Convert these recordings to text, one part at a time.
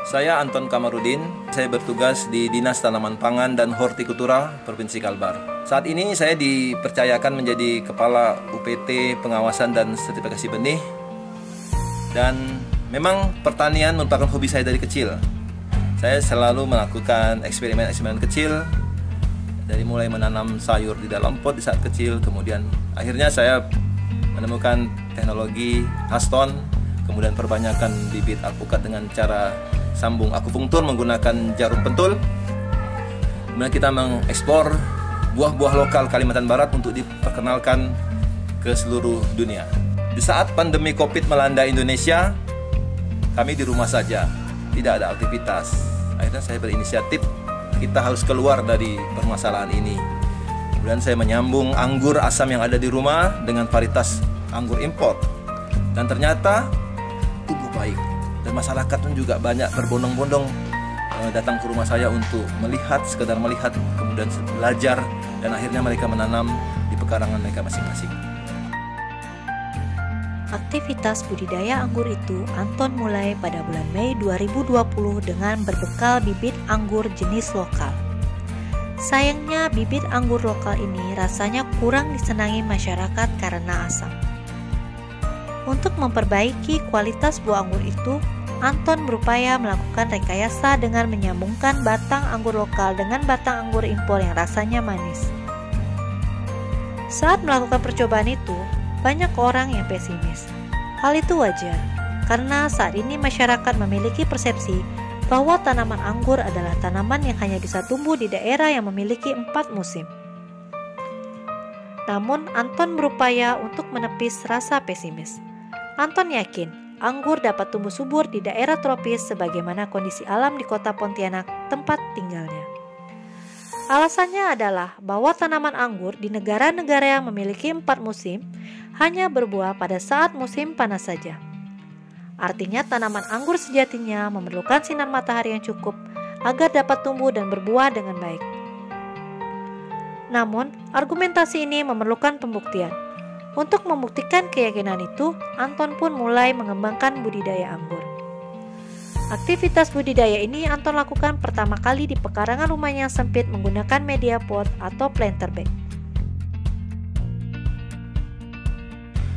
Saya Anton Kamarudin, saya bertugas di Dinas Tanaman Pangan dan Hortikultura Provinsi Kalbar. Saat ini saya dipercayakan menjadi Kepala UPT Pengawasan dan Sertifikasi Benih. Dan memang pertanian merupakan hobi saya dari kecil. Saya selalu melakukan eksperimen-eksperimen kecil, dari mulai menanam sayur di dalam pot di saat kecil, kemudian akhirnya saya menemukan teknologi Haston, kemudian perbanyakan bibit alpukat dengan cara sambung akupunktur menggunakan jarum pentul. Kemudian kita mengekspor buah-buah lokal Kalimantan Barat untuk diperkenalkan ke seluruh dunia. Di saat pandemi COVID melanda Indonesia, kami di rumah saja, tidak ada aktivitas. Akhirnya saya berinisiatif, kita harus keluar dari permasalahan ini. Kemudian saya menyambung anggur asam yang ada di rumah dengan varietas anggur import. Dan ternyata tumbuh baik. Dan masyarakat pun juga banyak berbondong-bondong datang ke rumah saya untuk melihat, sekedar melihat, kemudian belajar, dan akhirnya mereka menanam di pekarangan mereka masing-masing. Aktivitas budidaya anggur itu Anton mulai pada bulan Mei 2020 dengan berbekal bibit anggur jenis lokal. Sayangnya bibit anggur lokal ini rasanya kurang disenangi masyarakat karena asam. Untuk memperbaiki kualitas buah anggur itu, Anton berupaya melakukan rekayasa dengan menyambungkan batang anggur lokal dengan batang anggur impor yang rasanya manis. Saat melakukan percobaan itu, banyak orang yang pesimis. Hal itu wajar, karena saat ini masyarakat memiliki persepsi bahwa tanaman anggur adalah tanaman yang hanya bisa tumbuh di daerah yang memiliki 4 musim. Namun, Anton berupaya untuk menepis rasa pesimis. Anton yakin anggur dapat tumbuh subur di daerah tropis sebagaimana kondisi alam di kota Pontianak, tempat tinggalnya. Alasannya adalah bahwa tanaman anggur di negara-negara yang memiliki 4 musim hanya berbuah pada saat musim panas saja. Artinya tanaman anggur sejatinya memerlukan sinar matahari yang cukup agar dapat tumbuh dan berbuah dengan baik. Namun, argumentasi ini memerlukan pembuktian. Untuk membuktikan keyakinan itu, Anton pun mulai mengembangkan budidaya anggur. Aktivitas budidaya ini Anton lakukan pertama kali di pekarangan rumahnya yang sempit menggunakan media pot atau planter bag.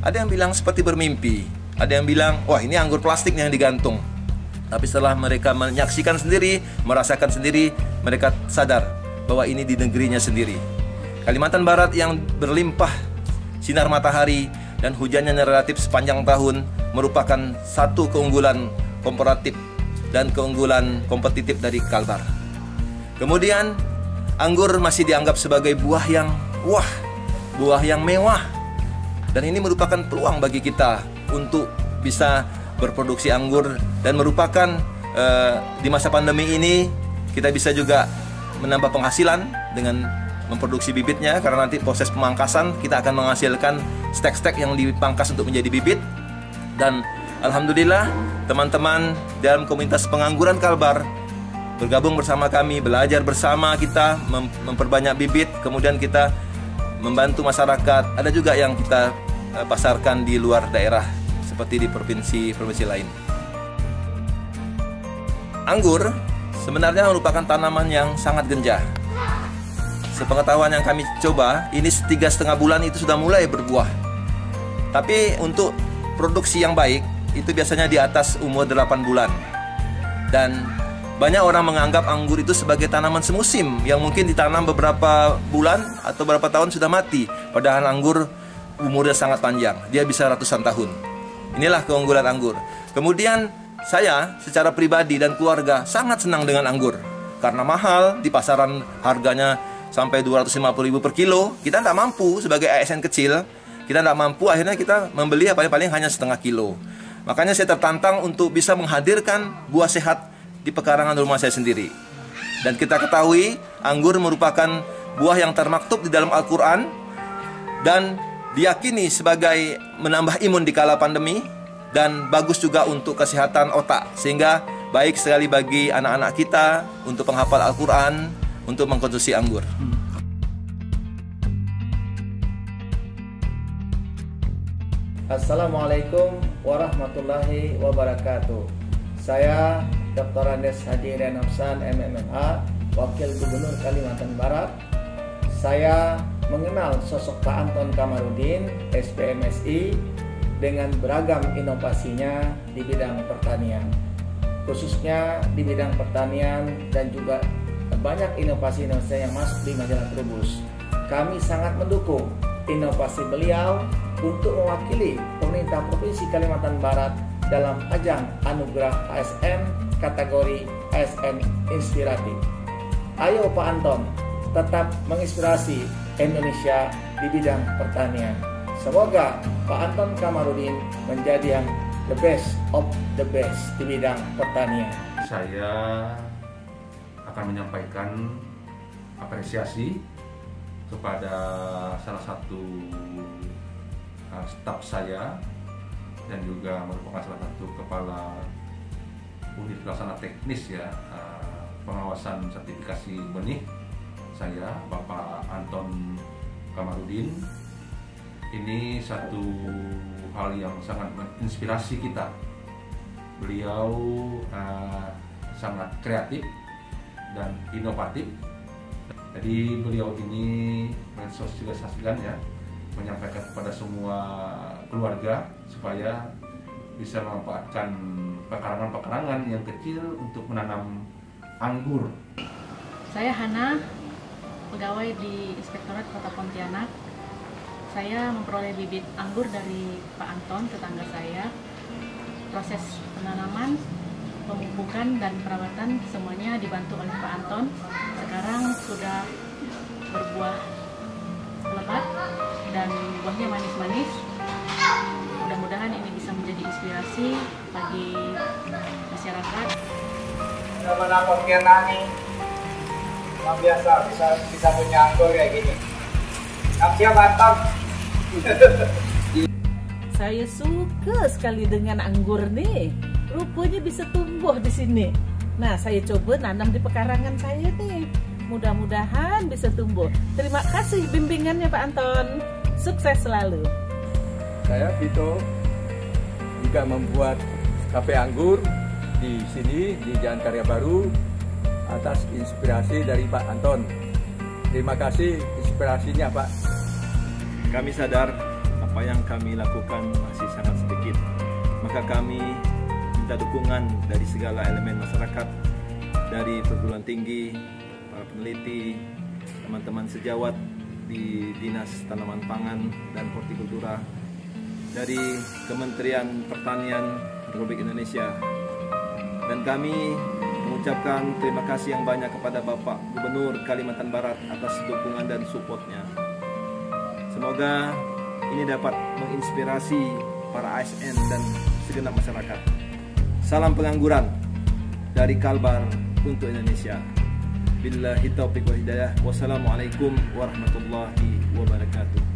Ada yang bilang seperti bermimpi, ada yang bilang, wah ini anggur plastik yang digantung. Tapi setelah mereka menyaksikan sendiri, merasakan sendiri, mereka sadar bahwa ini di negerinya sendiri. Kalimantan Barat yang berlimpah sinar matahari dan hujannya relatif sepanjang tahun merupakan satu keunggulan komparatif dan keunggulan kompetitif dari Kalbar. Kemudian anggur masih dianggap sebagai buah yang mewah. Dan ini merupakan peluang bagi kita untuk bisa berproduksi anggur dan merupakan di masa pandemi ini kita bisa juga menambah penghasilan dengan memproduksi bibitnya, karena nanti proses pemangkasan kita akan menghasilkan stek-stek yang dipangkas untuk menjadi bibit. Dan alhamdulillah teman-teman dalam komunitas pengangguran Kalbar bergabung bersama kami, belajar bersama kita memperbanyak bibit, kemudian kita membantu masyarakat. Ada juga yang kita pasarkan di luar daerah seperti di provinsi lain. Anggur sebenarnya merupakan tanaman yang sangat genjah. Sepengetahuan yang kami coba, ini 3,5 bulan itu sudah mulai berbuah. Tapi untuk produksi yang baik, itu biasanya di atas umur 8 bulan. Dan banyak orang menganggap anggur itu sebagai tanaman semusim, yang mungkin ditanam beberapa bulan atau beberapa tahun sudah mati. Padahal anggur umurnya sangat panjang, dia bisa ratusan tahun. Inilah keunggulan anggur. Kemudian saya secara pribadi dan keluarga sangat senang dengan anggur. Karena mahal, di pasaran harganya sampai 250.000 per kilo, kita tidak mampu sebagai ASN kecil, kita tidak mampu, akhirnya kita membeli paling-paling hanya setengah kilo. Makanya saya tertantang untuk bisa menghadirkan buah sehat di pekarangan rumah saya sendiri. Dan kita ketahui, anggur merupakan buah yang termaktub di dalam Al-Quran dan diyakini sebagai menambah imun di kala pandemi dan bagus juga untuk kesehatan otak, sehingga baik sekali bagi anak-anak kita untuk penghafal Al-Quran, untuk mengkonsumsi anggur. Assalamualaikum warahmatullahi wabarakatuh. Saya Dr. Andes Haji Renopsan MMMA, Wakil Gubernur Kalimantan Barat. Saya mengenal sosok Pak Anton Kamarudin, SPMSI, dengan beragam inovasinya di bidang pertanian, khususnya di bidang pertanian dan juga banyak inovasi-inovasi yang masuk di majalah Trubus. Kami sangat mendukung inovasi beliau untuk mewakili pemerintah Provinsi Kalimantan Barat dalam ajang anugerah ASN kategori ASN Inspiratif. Ayo Pak Anton, tetap menginspirasi Indonesia di bidang pertanian. Semoga Pak Anton Kamarudin menjadi yang the best of the best di bidang pertanian. Saya akan menyampaikan apresiasi kepada salah satu staf saya dan juga merupakan salah satu kepala unit pelaksana teknis ya pengawasan sertifikasi benih saya, Bapak Anton Kamarudin. Ini satu hal yang sangat menginspirasi kita. Beliau sangat kreatif dan inovatif. Jadi beliau ini mensosialisasikan ya, menyampaikan kepada semua keluarga supaya bisa memanfaatkan pekarangan-pekarangan yang kecil untuk menanam anggur. Saya Hana, pegawai di Inspektorat Kota Pontianak. Saya memperoleh bibit anggur dari Pak Anton, tetangga saya. Proses penanaman, pemupukan, dan perawatan semuanya dibantu oleh Pak Anton. Sekarang sudah berbuah lebat dan buahnya manis-manis. Mudah-mudahan ini bisa menjadi inspirasi bagi masyarakat. Nama Pontianak nih, luar biasa bisa punya anggur kayak gini. Siap Anton. Saya suka sekali dengan anggur nih. Rupanya bisa tumbuh di sini. Nah, saya coba nanam di pekarangan saya nih. Mudah-mudahan bisa tumbuh. Terima kasih bimbingannya Pak Anton. Sukses selalu. Saya Vito juga membuat kafe anggur di sini di Jalan Karya Baru atas inspirasi dari Pak Anton. Terima kasih inspirasinya Pak. Kami sadar apa yang kami lakukan masih sangat sedikit. Maka kami minta dukungan dari segala elemen masyarakat, dari perguruan tinggi, para peneliti, teman-teman sejawat di Dinas Tanaman Pangan dan Hortikultura, dari Kementerian Pertanian Republik Indonesia. Dan kami mengucapkan terima kasih yang banyak kepada Bapak Gubernur Kalimantan Barat atas dukungan dan supportnya. Semoga ini dapat menginspirasi para ASN dan segenap masyarakat. Salam pengangguran dari Kalbar untuk Indonesia. Billahi taufiq wa hidayah. Wassalamualaikum warahmatullahi wabarakatuh.